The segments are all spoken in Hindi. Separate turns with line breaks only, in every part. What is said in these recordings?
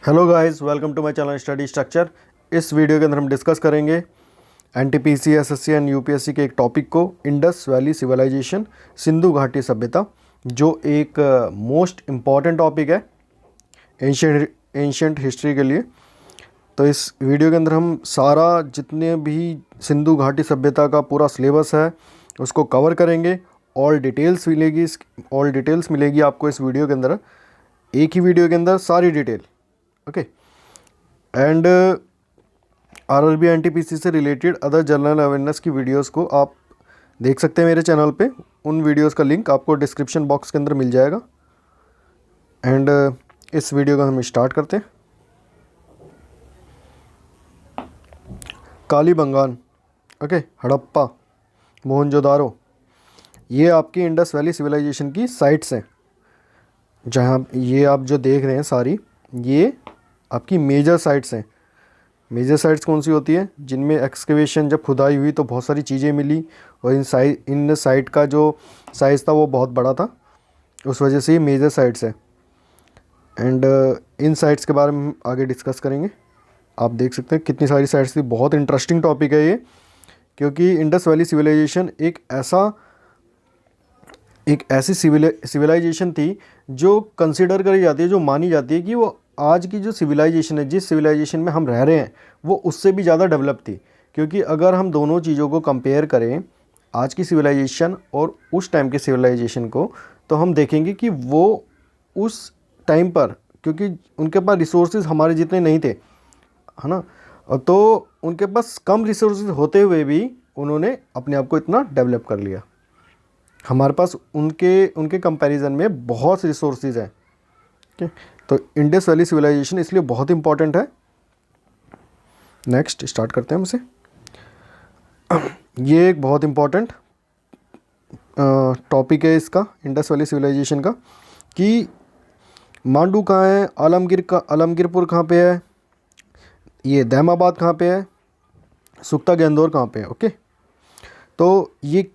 Hello guys, welcome to my channel study structure. इस वीडियो के अंदर हम डिस्कस करेंगे एनटीपीसी, एसएससी एंड यूपीएससी के एक टॉपिक को, इंडस वैली सिविलाइजेशन, सिंधु घाटी सभ्यता, जो एक मोस्ट इम्पॉर्टेंट टॉपिक है एंशिएंट हिस्ट्री के लिए। तो इस वीडियो के अंदर हम सारा जितने भी सिंधु घाटी सभ्यता का पूरा सिलेबस है उसको कवर करेंगे। ऑल डिटेल्स मिलेगी आपको इस वीडियो के अंदर, एक ही वीडियो के अंदर सारी detail. Okay. And RRB NTPC से रिलेटेड अदर जनरल अवेयरनेस की वीडियोस को आप देख सकते हैं मेरे चैनल पे। उन वीडियोस का लिंक आपको डिस्क्रिप्शन बॉक्स के अंदर मिल जाएगा। एंड इस वीडियो का हम स्टार्ट करते हैं। कालीबंगान, ओके, हड़प्पा, मोहनजोदारो, ये आपकी इंडस वैली सिविलाइजेशन की साइट्स हैं। जहाँ ये आप जो देख रहे हैं सारी, ये आपकी मेजर साइट्स हैं। मेजर साइट्स कौन सी होती है? जिनमें एक्सकेवेशन जब खुदाई हुई तो बहुत सारी चीज़ें मिली, और इन साइट का जो साइज़ था वो बहुत बड़ा था, उस वजह से ये मेजर साइट्स है। एंड इन साइट्स के बारे में हम आगे डिस्कस करेंगे। आप देख सकते हैं कितनी सारी साइट्स थी। बहुत इंटरेस्टिंग टॉपिक है ये, क्योंकि इंडस वैली सिविलाइजेशन एक ऐसी सिविलाइजेशन थी जो कंसिडर करी जाती है, जो मानी जाती है कि वो आज की जो सिविलाइजेशन है, जिस सिविलाइजेशन में हम रह रहे हैं, वो उससे भी ज़्यादा डेवलप थी। क्योंकि अगर हम दोनों चीज़ों को कंपेयर करें, आज की सिविलाइजेशन और उस टाइम के सिविलाइजेशन को, तो हम देखेंगे कि वो उस टाइम पर, क्योंकि उनके पास रिसोर्सेज हमारे जितने नहीं थे, है ना, तो उनके पास कम रिसोर्सेज होते हुए भी उन्होंने अपने आप को इतना डेवलप कर लिया। हमारे पास उनके कंपैरिजन में बहुत रिसोर्सेज हैं। ठीक है, तो इंडस वैली सिविलाइजेशन इसलिए बहुत इंपॉर्टेंट है। नेक्स्ट स्टार्ट करते हैं हमसे। ये एक बहुत इंपॉर्टेंट टॉपिक है इसका, इंडस वैली सिविलाइजेशन का, कि मांडू कहाँ है, आलमगीरपुर कहाँ पे है, ये दैमाबाद कहाँ पे है, सुख्ता गेंदौर कहाँ पे है। ओके, तो ये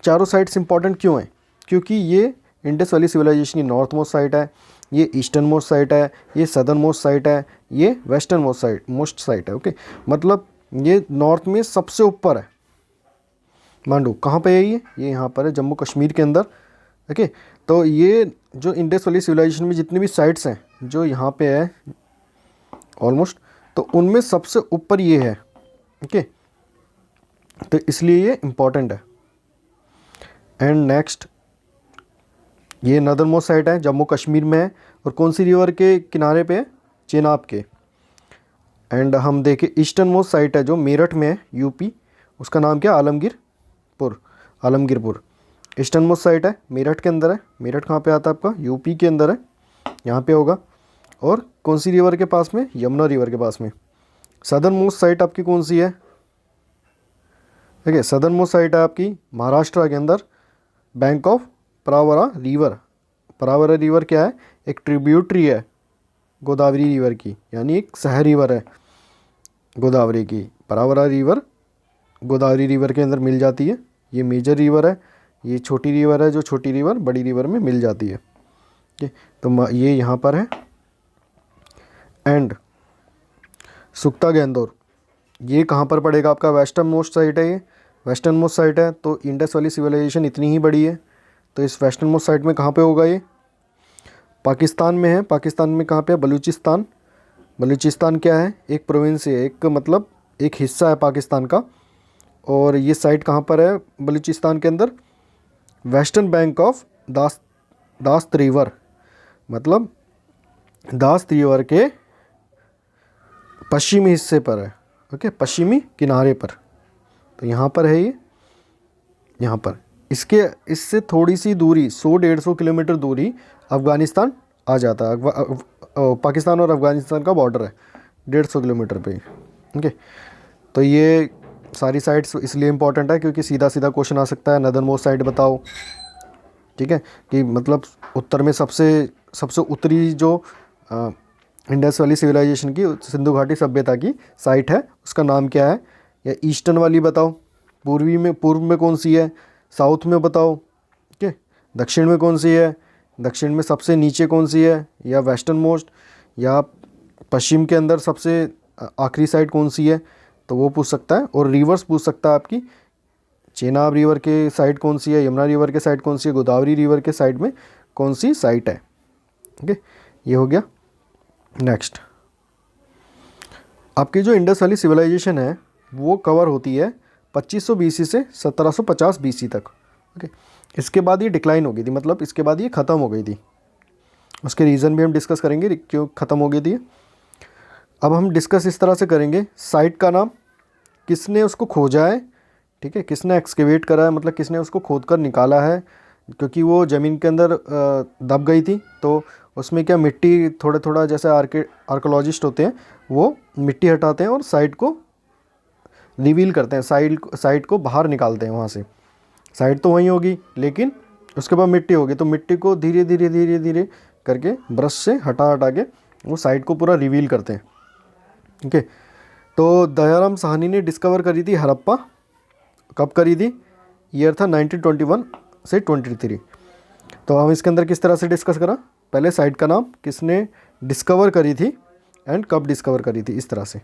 चारों साइट्स इंपॉर्टेंट क्यों हैं? क्योंकि ये इंडस वैली सिविलाइजेशन की नॉर्थ मोस्ट साइट है, ये ईस्टर्न मोस्ट साइट है, ये सदर्न मोस्ट साइट है, ये वेस्टर्न मोस्ट साइट है। ओके, मतलब ये नॉर्थ में सबसे ऊपर है। मांडू कहाँ पे है? ये यहाँ पर है, जम्मू कश्मीर के अंदर। ओके, तो ये जो इंडस वैली सिविलाइजेशन में जितनी भी साइट्स हैं जो यहाँ पे है ऑलमोस्ट, तो उनमें सबसे ऊपर ये है। ओके, तो इसलिए ये इम्पॉर्टेंट है। एंड नेक्स्ट, ये नदर्न मोस्ट साइट है, जम्मू कश्मीर में है, और कौन सी रिवर के किनारे पे है? चेनाब के। एंड हम देखें ईस्टर्न मोस्ट साइट है जो मेरठ में है, यूपी, उसका नाम क्या? आलमगीरपुर। ईस्टर्न मोस्ट साइट है, मेरठ के अंदर है। मेरठ कहाँ पे आता है आपका? यूपी के अंदर है, यहाँ पे होगा। और कौन सी रिवर के पास में? यमुना रिवर के पास में। सदर्न मोस्ट साइट आपकी कौन सी है? देखिए, सदर्न मोस्ट साइट है आपकी महाराष्ट्र के अंदर, बैंक ऑफ परावरा रिवर। परावरा रिवर क्या है? एक ट्रिब्यूटरी है गोदावरी रिवर की, यानी एक सह रिवर है गोदावरी की। परावरा रिवर गोदावरी रिवर के अंदर मिल जाती है। ये मेजर रिवर है, ये छोटी रिवर है, जो छोटी रिवर बड़ी रिवर में मिल जाती है। ठीक, तो ये यहाँ पर है। एंड सुख्ता गेंदौर, ये कहाँ पर पड़ेगा आपका? वेस्टर्न मोस्ट साइट है। ये वेस्टर्न मोस्ट साइट है, तो इंडस वैली सिविलाइजेशन इतनी ही बड़ी है, तो इस वेस्टर्न मोस्ट साइट में कहाँ पे होगा? ये पाकिस्तान में है। पाकिस्तान में कहाँ पे? बलूचिस्तान। बलूचिस्तान क्या है? एक प्रोविंस है, एक मतलब एक हिस्सा है पाकिस्तान का। और ये साइट कहाँ पर है बलूचिस्तान के अंदर? वेस्टर्न बैंक ऑफ दास्त रिवर, मतलब दास्त रिवर के पश्चिमी हिस्से पर है। ओके, पश्चिमी किनारे पर, तो यहाँ पर है ये, यहाँ पर। इससे थोड़ी सी दूरी, 100-150 किलोमीटर दूरी अफ़गानिस्तान आ जाता है। पाकिस्तान और अफ़गानिस्तान का बॉर्डर है 150 किलोमीटर पे। ओके, तो ये सारी साइट्स इसलिए इम्पोर्टेंट है क्योंकि सीधा सीधा क्वेश्चन आ सकता है, नदर्न मोस्ट साइट बताओ। ठीक है, कि मतलब उत्तर में सबसे उत्तरी जो इंडस वैली सिविलाइजेशन की, सिंधु घाटी सभ्यता की साइट है, उसका नाम क्या है? या ईस्टर्न वाली बताओ, पूर्व में कौन सी है, साउथ में बताओ, ठीक है, दक्षिण में कौन सी है, दक्षिण में सबसे नीचे कौन सी है, या वेस्टर्न मोस्ट, या पश्चिम के अंदर सबसे आखिरी साइड कौन सी है, तो वो पूछ सकता है। और रिवर्स पूछ सकता है आपकी, चेनाब रिवर के साइड कौन सी है, यमुना रिवर के साइड कौन सी है, गोदावरी रिवर के साइड में कौन सी साइट है। ठीक है, ये हो गया। नेक्स्ट, आपकी जो इंडस वैली सिविलाइजेशन है वो कवर होती है 2500 बीसी से 1750 बीसी तक। ओके, इसके बाद ये डिक्लाइन हो गई थी, मतलब इसके बाद ये ख़त्म हो गई थी। उसके रीज़न भी हम डिस्कस करेंगे क्यों ख़त्म हो गई थी। अब हम डिस्कस इस तरह से करेंगे, साइट का नाम, किसने उसको खोजा है, ठीक है, किसने एक्सकेवेट करा है, मतलब किसने उसको खोद कर निकाला है, क्योंकि वो ज़मीन के अंदर दब गई थी। तो उसमें क्या मिट्टी थोड़ा थोड़ा, जैसे आर्कोलॉजिस्ट होते हैं वो मिट्टी हटाते हैं और साइट को रिवील करते हैं, साइट को बाहर निकालते हैं वहाँ से। साइट तो वहीं होगी लेकिन उसके बाद मिट्टी होगी, तो मिट्टी को धीरे धीरे धीरे धीरे करके ब्रश से हटा हटा के वो साइट को पूरा रिवील करते हैं। ठीक है, तो दयाराम साहनी ने डिस्कवर करी थी हड़प्पा, कब करी थी, ईयर था 1921 से 23। तो हम इसके अंदर किस तरह से डिस्कस करा, पहले साइट का नाम, किसने डिस्कवर करी थी एंड कब डिस्कवर करी थी, इस तरह से।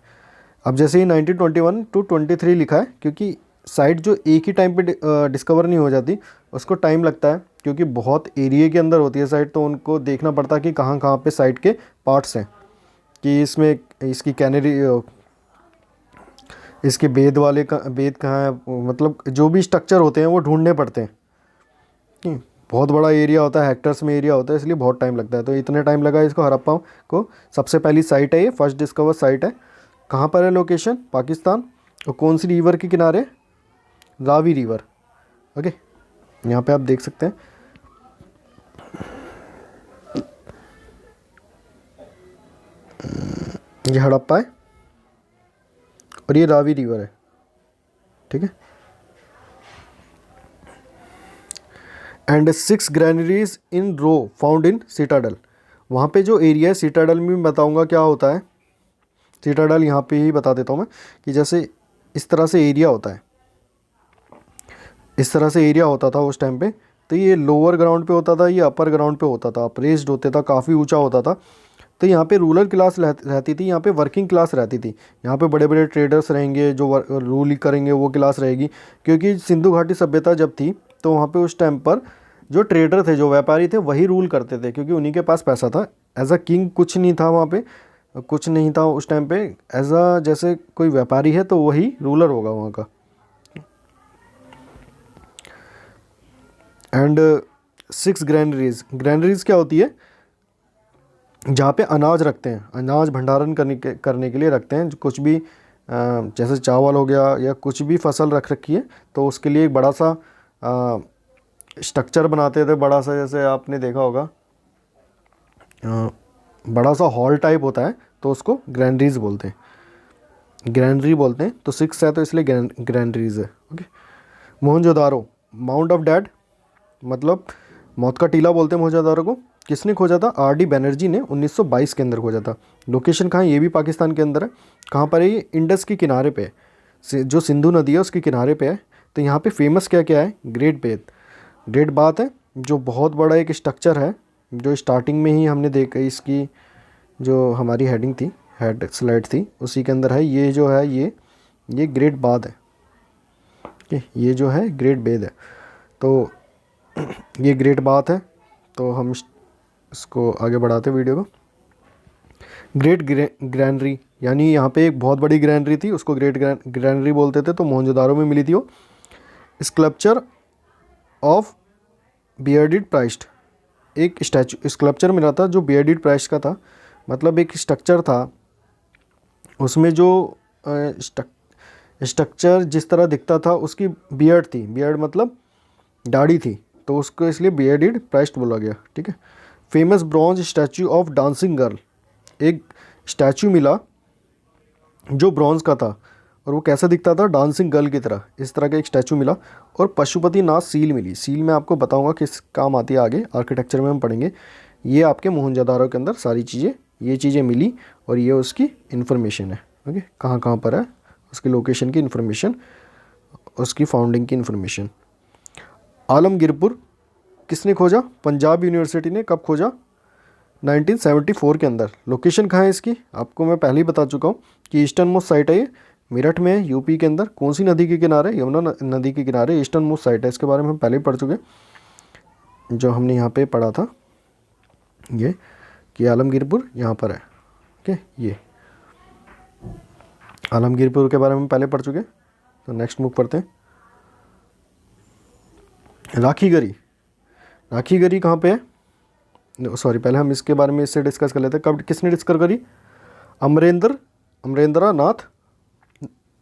अब जैसे ही 1921 टू 23 लिखा है, क्योंकि साइट जो एक ही टाइम पे डिस्कवर नहीं हो जाती, उसको टाइम लगता है, क्योंकि बहुत एरिया के अंदर होती है साइट, तो उनको देखना पड़ता है कि कहाँ कहाँ पे साइट के पार्ट्स हैं, कि इसमें इसकी कैनरी, इसके बेद बेद कहाँ है, मतलब जो भी स्ट्रक्चर होते हैं वो ढूंढने पड़ते हैं। बहुत बड़ा एरिया होता है, हेक्टर्स में एरिया होता है, इसलिए बहुत टाइम लगता है। तो इतने टाइम लगा इसको हड़प्पा को। सबसे पहली साइट है ये, फर्स्ट डिस्कवर साइट है। कहाँ पर है लोकेशन, पाकिस्तान। और कौन सी रिवर के किनारे, रावी रिवर। ओके, यहाँ पे आप देख सकते हैं, ये हड़प्पा है और ये रावी रिवर है। ठीक है, and 6 granaries in row found in citadel. वहाँ पे जो एरिया है सिटाडल में, बताऊँगा क्या होता है सिटाडल, यहाँ पे ही बता देता हूँ मैं, कि जैसे इस तरह से एरिया होता है, इस तरह से एरिया होता था उस टाइम पे। तो ये लोअर ग्राउंड पे होता था, ये अपर ग्राउंड पे होता था, अप्रेस्ड होता था, काफ़ी ऊंचा होता था। तो यहाँ पे रूरल क्लास रहती थी, यहाँ पे वर्किंग क्लास रहती थी। यहाँ पे बड़े बड़े ट्रेडर्स रहेंगे जो रूल करेंगे, वो क्लास रहेगी। क्योंकि सिंधु घाटी सभ्यता जब थी तो वहाँ पे उस टाइम पर जो ट्रेडर थे, जो व्यापारी थे, वही रूल करते थे, क्योंकि उन्हीं के पास पैसा था। एज अ किंग कुछ नहीं था वहाँ पे, कुछ नहीं था उस टाइम पे। एज अ जैसे कोई व्यापारी है तो वही रूलर होगा वहाँ का। एंड 6 ग्रैनरीज क्या होती है, जहाँ पे अनाज रखते हैं, अनाज भंडारण करने के लिए रखते हैं। कुछ भी जैसे चावल हो गया या कुछ भी फसल रख रखी है, तो उसके लिए एक बड़ा सा स्ट्रक्चर बनाते थे, बड़ा सा, जैसे आपने देखा होगा बड़ा सा हॉल टाइप होता है, तो उसको ग्रैनरीज बोलते हैं, ग्रैनरी बोलते हैं। तो 6 है तो इसलिए ग्रैनरीज है। Okay, Mohenjodaro, mount of dead, मतलब मौत का टीला बोलते हैं मोहनजोदारो को। किसने खोजा था, आर.डी. बैनर्जी ने 1922 के अंदर खोजा था। लोकेशन कहाँ है, ये भी पाकिस्तान के अंदर है। कहाँ पर है ये, इंडस के किनारे पे है, जो सिंधु नदी है उसके किनारे पे है। तो यहाँ पे फेमस क्या क्या है, ग्रेट बात है, जो बहुत बड़ा एक स्ट्रक्चर है, जो स्टार्टिंग में ही हमने देखा, इसकी जो हमारी हेडिंग थी, हेड स्लाइड थी, उसी के अंदर है। ये जो है ये ग्रेट बात है, ये जो है ग्रेट बेद है। तो ये ग्रेट बात है। तो हम इसको आगे बढ़ाते वीडियो को। ग्रेट ग्रैनरी, यानी यहाँ पे एक बहुत बड़ी ग्रैनरी थी, उसको ग्रेट ग्रैनरी बोलते थे। तो मोहनजोदारो में मिली थी वो। स्कल्पचर ऑफ बियर्डेड प्राइस्ट, एक स्कल्पचर मिला था जो बियर्डेड प्राइस्ट का था। मतलब एक स्ट्रक्चर था, उसमें जो स्ट्रक्चर जिस तरह दिखता था, उसकी बियर्ड थी, बियर्ड मतलब दाढ़ी थी, तो उसको इसलिए बियर्डेड प्राइस्ट बोला गया। ठीक है, famous bronze statue of dancing girl, एक स्टैचू मिला जो ब्रॉन्ज का था, और वो कैसा दिखता था, डांसिंग गर्ल की तरह, इस तरह का एक स्टैचू मिला। और पशुपतिनाथ सील मिली। सील मैं आपको बताऊंगा किस काम आती है, आगे आर्किटेक्चर में हम पढ़ेंगे। ये आपके मोहनजोदारो के अंदर सारी चीज़ें, ये चीज़ें मिली, और ये उसकी इन्फॉर्मेशन है। ओके, कहाँ कहाँ पर है, उसकी लोकेशन की इन्फॉर्मेशन, उसकी फाउंडिंग की इन्फॉर्मेशन। आलमगीरपुर किसने खोजा, पंजाब यूनिवर्सिटी ने कब खोजा, 1974 के अंदर। लोकेशन कहाँ है इसकी, आपको मैं पहले ही बता चुका हूँ कि ईस्टर्न मोस्ट साइट है ये, मेरठ में है, यूपी के अंदर। कौन सी नदी के किनारे, यमुना नदी के किनारे ईस्टर्न मोस्ट साइट है। इसके बारे में हम पहले ही पढ़ चुके हैं, जो हमने यहाँ पे पढ़ा था ये कि आलमगीरपुर यहाँ पर है। ओके, ये आलमगीरपुर के बारे में पहले पढ़ चुके हैं। तो नेक्स्ट मूव करते हैं। राखी गरी, राखी गरी कहाँ पे है, सॉरी पहले हम इसके बारे में इससे डिस्कस कर लेते हैं। कब किसने डिस्कवर करी, अमरेंद्र नाथ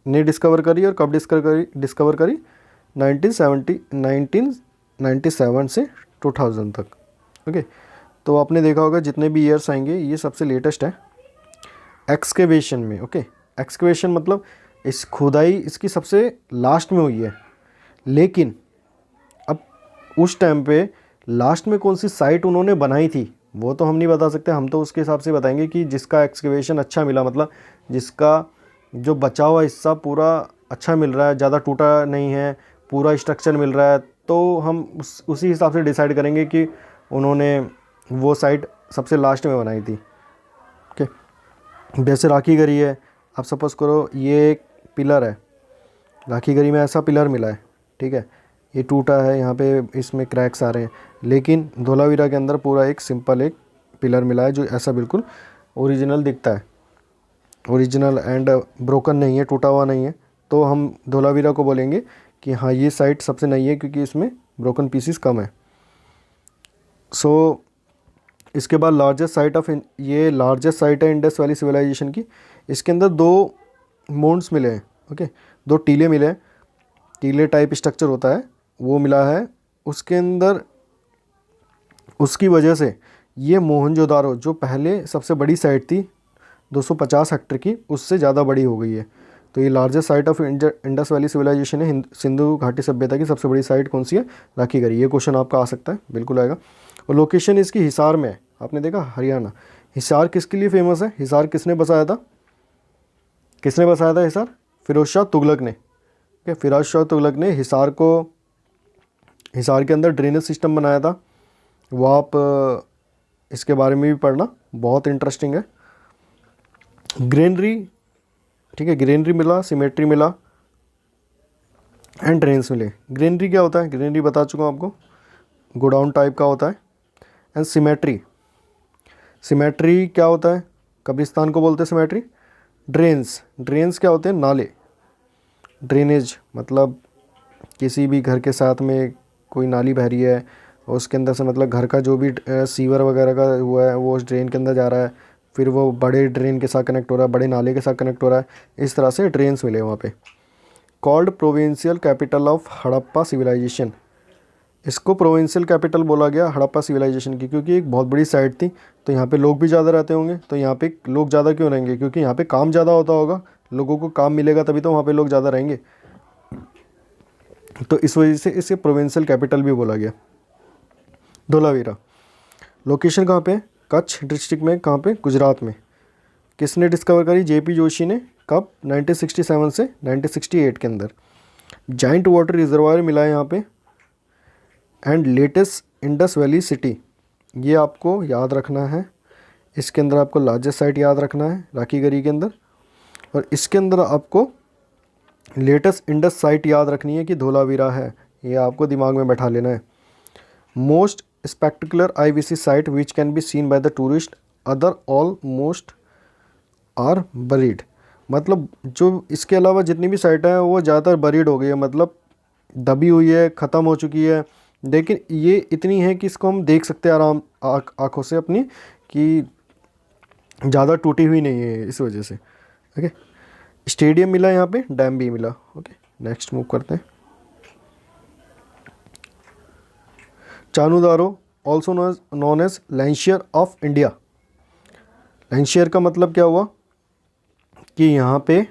ने डिस्कवर करी। और कब डिस्कवर करी 1997 से 2000 तक। ओके, तो आपने देखा होगा जितने भी ईयर्स आएंगे ये सबसे लेटेस्ट है एक्सकेवेशन में। ओके, एक्सकेवेशन मतलब इस खुदाई इसकी सबसे लास्ट में हुई है, लेकिन अब उस टाइम पे लास्ट में कौन सी साइट उन्होंने बनाई थी वो तो हम नहीं बता सकते। हम तो उसके हिसाब से बताएंगे कि जिसका एक्सकेवेशन अच्छा मिला, मतलब जिसका जो बचा हुआ हिस्सा पूरा अच्छा मिल रहा है, ज़्यादा टूटा नहीं है, पूरा स्ट्रक्चर मिल रहा है, तो हम उसी हिसाब से डिसाइड करेंगे कि उन्होंने वो साइट सबसे लास्ट में बनाई थी। ओके, जैसे राखी गरी है, आप सपोज़ करो ये एक पिलर है, राखी गरी में ऐसा पिलर मिला है, ठीक है, ये टूटा है, यहाँ पे इसमें क्रैक्स आ रहे हैं, लेकिन धोलावीरा के अंदर पूरा एक सिंपल एक पिलर मिला है जो ऐसा बिल्कुल ओरिजिनल दिखता है, ओरिजिनल एंड ब्रोकन नहीं है, टूटा हुआ नहीं है। तो हम धोलावीरा को बोलेंगे कि हाँ ये साइट सबसे नई है क्योंकि इसमें ब्रोकन पीसीस कम है। सो इसके बाद लार्जेस्ट साइट है इंडस वैली सिविलाइजेशन की। इसके अंदर 2 मोन्ड्स मिले हैं। ओके, 2 टीले मिले हैं, टीले टाइप स्ट्रक्चर होता है वो मिला है उसके अंदर। उसकी वजह से ये मोहनजोदारो जो पहले सबसे बड़ी साइट थी 250 हेक्टर की, उससे ज़्यादा बड़ी हो गई है। तो ये largest site of Indus valley civilisation है। सिंधु घाटी सभ्यता की सबसे बड़ी साइट कौन सी है, राखी गरी। ये क्वेश्चन आपका आ सकता है, बिल्कुल आएगा। और लोकेशन इसकी हिसार में है, आपने देखा हरियाणा। हिसार किसके लिए फेमस है, हिसार किसने बसाया था, हिसार, फिरोज शाह तुगलक ने। फिरोज शाह तुगलक ने हिसार के अंदर ड्रेनेज सिस्टम बनाया था। वो आप इसके बारे में भी पढ़ना, बहुत इंटरेस्टिंग है। ग्रेनरी, ठीक है, ग्रेनरी मिला, सिमेट्री मिला एंड ड्रेन्स मिले। ग्रेनरी क्या होता है, ग्रेनरी बता चुका हूँ आपको, गोडाउन टाइप का होता है। एंड सिमेट्री क्या होता है, कब्रिस्तान को बोलते हैं सिमेट्री। ड्रेन्स क्या होते हैं, नाले। ड्रेनेज मतलब किसी भी घर के साथ में कोई नाली बह रही है और उसके अंदर से मतलब घर का जो भी सीवर वगैरह का हुआ है वो उस ड्रेन के अंदर जा रहा है, फिर वो बड़े ड्रेन के साथ कनेक्ट हो रहा है, बड़े नाले के साथ कनेक्ट हो रहा है। इस तरह से ड्रेन्स मिले वहाँ पे। Called provincial capital of Harappa civilisation, इसको प्रोविंशियल कैपिटल बोला गया हड़प्पा सिविलाइजेशन की, क्योंकि एक बहुत बड़ी साइट थी, तो यहाँ पे लोग भी ज़्यादा रहते होंगे। तो यहाँ पे लोग ज़्यादा क्यों रहेंगे, क्योंकि यहाँ पे काम ज़्यादा होता होगा, लोगों को काम मिलेगा तभी तो वहाँ पे लोग ज़्यादा रहेंगे। तो इस वजह से इसे प्रोविंशियल कैपिटल भी बोला गया। धोलावीरा लोकेशन कहाँ पे है, कच्छ डिस्ट्रिक्ट में, कहाँ पे, गुजरात में। किसने डिस्कवर करी, जेपी जोशी ने। कब, 1967 से 1968 के अंदर। जाइंट वाटर रिजर्वायर मिला है यहाँ पे। And latest Indus valley city, ये आपको याद रखना है। इसके अंदर आपको लार्जेस्ट साइट याद रखना है राखी गरी के अंदर। और इसके अंदर आपको लेटेस्ट इंडस साइट याद रखनी है कि धोलावीरा है, ये आपको दिमाग में बैठा लेना है। Most spectacular IVC site which can be seen by the tourist, other all most are buried. मतलब जो इसके अलावा जितनी भी साइटें हैं वो ज़्यादातर बरीड हो गई है, मतलब दबी हुई है, ख़त्म हो चुकी है। लेकिन ये इतनी है कि इसको हम देख सकते हैं आराम आँखों से अपनी, कि ज़्यादा टूटी हुई नहीं है इस वजह से। ओके, स्टेडियम मिला यहाँ पे, डैम भी मिला। ओके, नेक्स्ट मूव करते हैं। Chanhudaro also known as Lancashire of India. Lancashire का मतलब क्या हुआ कि यहाँ पे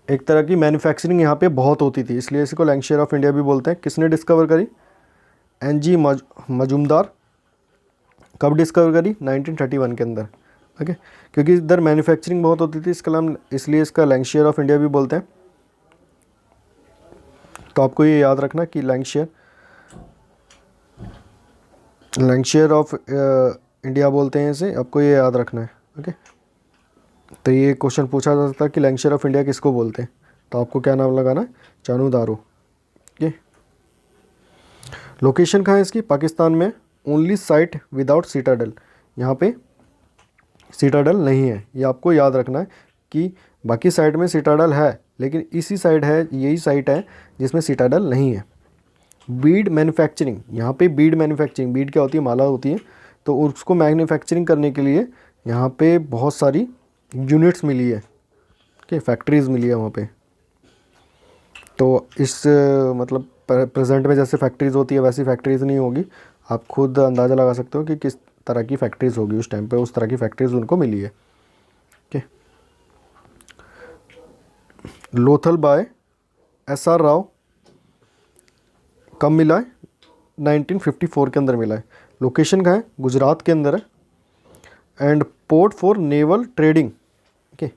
एक तरह की मैन्युफैक्चरिंग यहाँ पे बहुत होती थी, इसलिए इसको लैंशियर ऑफ इंडिया भी बोलते हैं। किसने डिस्कवर करी, NG मजूमदार। कब डिस्कवर करी, 1931 के अंदर। ओके, क्योंकि इधर मैन्युफैक्चरिंग बहुत होती थी, इसका नाम, इसलिए इसका लैंशियर ऑफ इंडिया भी बोलते हैं। तो आपको ये याद रखना कि लैंशियर ऑफ इंडिया बोलते हैं इसे, आपको ये याद रखना है। ओके, तो ये क्वेश्चन पूछा जा सकता है कि लैंकशायर ऑफ इंडिया किसको बोलते हैं, तो आपको क्या नाम लगाना है, चानू दारो। ओके, लोकेशन कहाँ है इसकी, पाकिस्तान में। ओनली साइट विदाउट सिटाडेल, यहाँ पे सिटाडेल नहीं है, ये आपको याद रखना है कि बाकी साइड में सिटाडेल है, लेकिन इसी साइड है, यही साइट है जिसमें सिटाडेल नहीं है। बीड मैन्युफैक्चरिंग, यहाँ पे बीड मैन्युफैक्चरिंग, बीड क्या होती है, माला होती है, तो उसको मैन्युफैक्चरिंग करने के लिए यहाँ पे बहुत सारी यूनिट्स मिली है, ओके, फैक्ट्रीज़ मिली है वहाँ पे। तो इस मतलब प्रेजेंट में जैसे फैक्ट्रीज़ होती है वैसी फैक्ट्रीज़ नहीं होगी, आप खुद अंदाज़ा लगा सकते हो कि किस तरह की फैक्ट्रीज़ होगी उस टाइम पे, उस तरह की फैक्ट्रीज़ उनको मिली है। Okay, Lothal by SR Rao कब मिला है, 1954 के अंदर मिला है। लोकेशन कहाँ है, गुजरात के अंदर है। And port for naval trading, okay,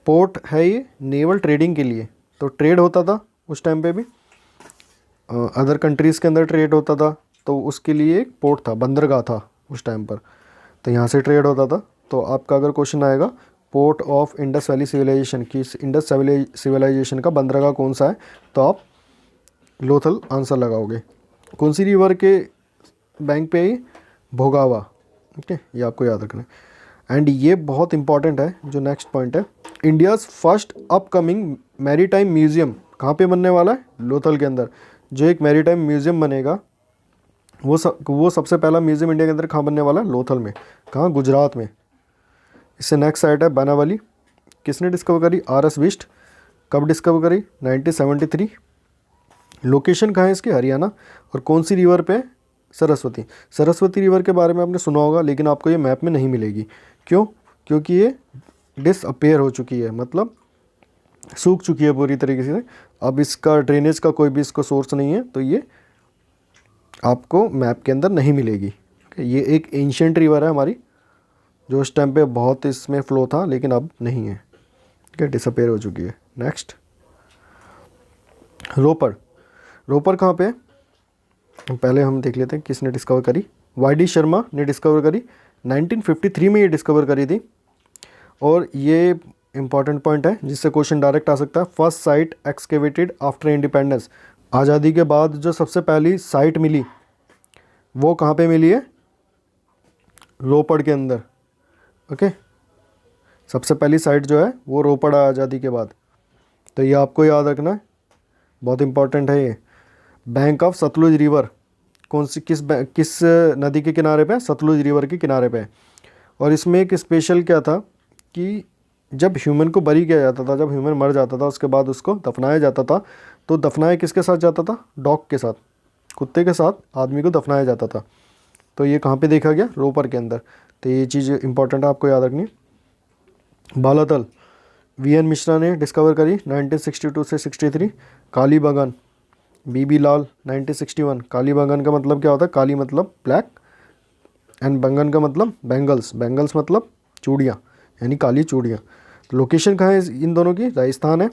port है ये नेवल ट्रेडिंग के लिए, तो ट्रेड होता था उस टाइम पे भी, अदर कंट्रीज़ के अंदर ट्रेड होता था, तो उसके लिए एक पोर्ट था, बंदरगाह था उस टाइम पर, तो यहाँ से ट्रेड होता था। तो आपका अगर क्वेश्चन आएगा port of Indus valley civilisation की, इंडस सिविलाइजेशन का बंदरगाह कौन सा है, तो आप लोथल आंसर लगाओगे। कौन सी रिवर के बैंक पे है, भोगावा। ओके, ये आपको याद रखना है। एंड ये बहुत इंपॉर्टेंट है जो नेक्स्ट पॉइंट है, India's first upcoming maritime museum कहाँ पे बनने वाला है, लोथल के अंदर। जो एक मैरीटाइम म्यूजियम बनेगा वो सबसे पहला म्यूजियम इंडिया के अंदर कहाँ बनने वाला है, लोथल में। कहाँ, गुजरात में। इससे नेक्स्ट साइट है बनावली, किसने डिस्कवर करी, RS बिष्ट। कब डिस्कवर करी, 1973। लोकेशन कहाँ है इसकी, हरियाणा। और कौन सी रिवर पे, सरस्वती। सरस्वती रिवर के बारे में आपने सुना होगा, लेकिन आपको ये मैप में नहीं मिलेगी। क्यों, क्योंकि ये डिसअपेयर हो चुकी है, मतलब सूख चुकी है पूरी तरीके से। अब इसका ड्रेनेज का कोई भी इसको सोर्स नहीं है, तो ये आपको मैप के अंदर नहीं मिलेगी। ये एक एंशियंट रिवर है हमारी, जो उस टाइम पे बहुत इसमें फ़्लो था, लेकिन अब नहीं है, ठीक है, डिसअपेयर हो चुकी है। नेक्स्ट, रोपर। रोपर कहाँ पे है, पहले हम देख लेते हैं किसने डिस्कवर करी। YD शर्मा ने डिस्कवर करी, 1953 में ये डिस्कवर करी थी। और ये इंपॉर्टेंट पॉइंट है जिससे क्वेश्चन डायरेक्ट आ सकता है, first sight excavated after independence. आज़ादी के बाद जो सबसे पहली साइट मिली वो कहाँ पे मिली है, रोपड़ के अंदर। ओके, सबसे पहली साइट जो है वो रोपड़ है आज़ादी के बाद, तो ये आपको याद रखना है, बहुत इंपॉर्टेंट है ये। बैंक ऑफ सतलुज रिवर कौन सी, किस नदी के किनारे पे, सतलुज रिवर के किनारे पे। और इसमें एक स्पेशल क्या था कि जब ह्यूमन को बरी किया जाता था, जब ह्यूमन मर जाता था उसके बाद उसको दफनाया जाता था, तो दफनाया किसके साथ जाता था, डॉग के साथ, कुत्ते के साथ आदमी को दफनाया जाता था। तो ये कहाँ पे देखा गया, रोपर के अंदर। तो ये चीज़ इंपॉर्टेंट है, आपको याद रखनी है। बालातल VN मिश्रा ने डिस्कवर करी 1962 से 63। काली बागान BB लाल 1961। काली बागान का मतलब क्या होता है, काली मतलब ब्लैक एंड बंगन का मतलब बैंगल्स, बैंगल्स मतलब चूड़ियाँ, यानी काली चूड़ियाँ। तो लोकेशन कहाँ है इन दोनों की, राजस्थान है।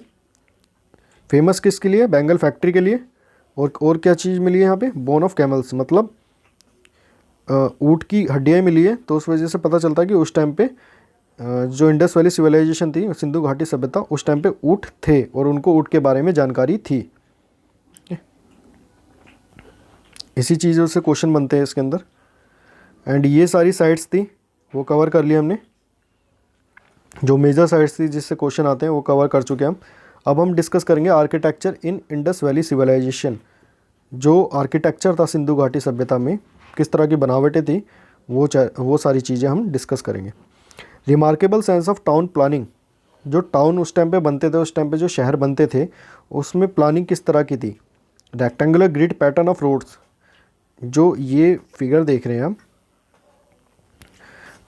फेमस किसके लिए, बैंगल फैक्ट्री के लिए। और क्या चीज़ मिली है यहाँ पे, बोन ऑफ कैमल्स, मतलब ऊँट की हड्डियाँ मिली है। तो उस वजह से पता चलता है कि उस टाइम पे जो इंडस वैली सिविलाइजेशन थी, सिंधु घाटी सभ्यता, उस टाइम पे ऊँट थे और उनको ऊँट के बारे में जानकारी थी। इसी चीज़ों से क्वेश्चन बनते हैं इसके अंदर। एंड ये सारी साइट्स थी वो कवर कर लिया हमने, जो मेजर साइट्स थी जिससे क्वेश्चन आते हैं वो कवर कर चुके हैं हम। अब हम डिस्कस करेंगे architecture in Indus valley civilisation. जो आर्किटेक्चर था सिंधु घाटी सभ्यता में, किस तरह की बनावटें थी, वो सारी चीज़ें हम डिस्कस करेंगे। Remarkable sense of town planning, जो टाउन उस टाइम पे बनते थे, उस टाइम पे जो शहर बनते थे, उसमें प्लानिंग किस तरह की थी। Rectangular grid pattern of roads, जो ये फिगर देख रहे हैं हम,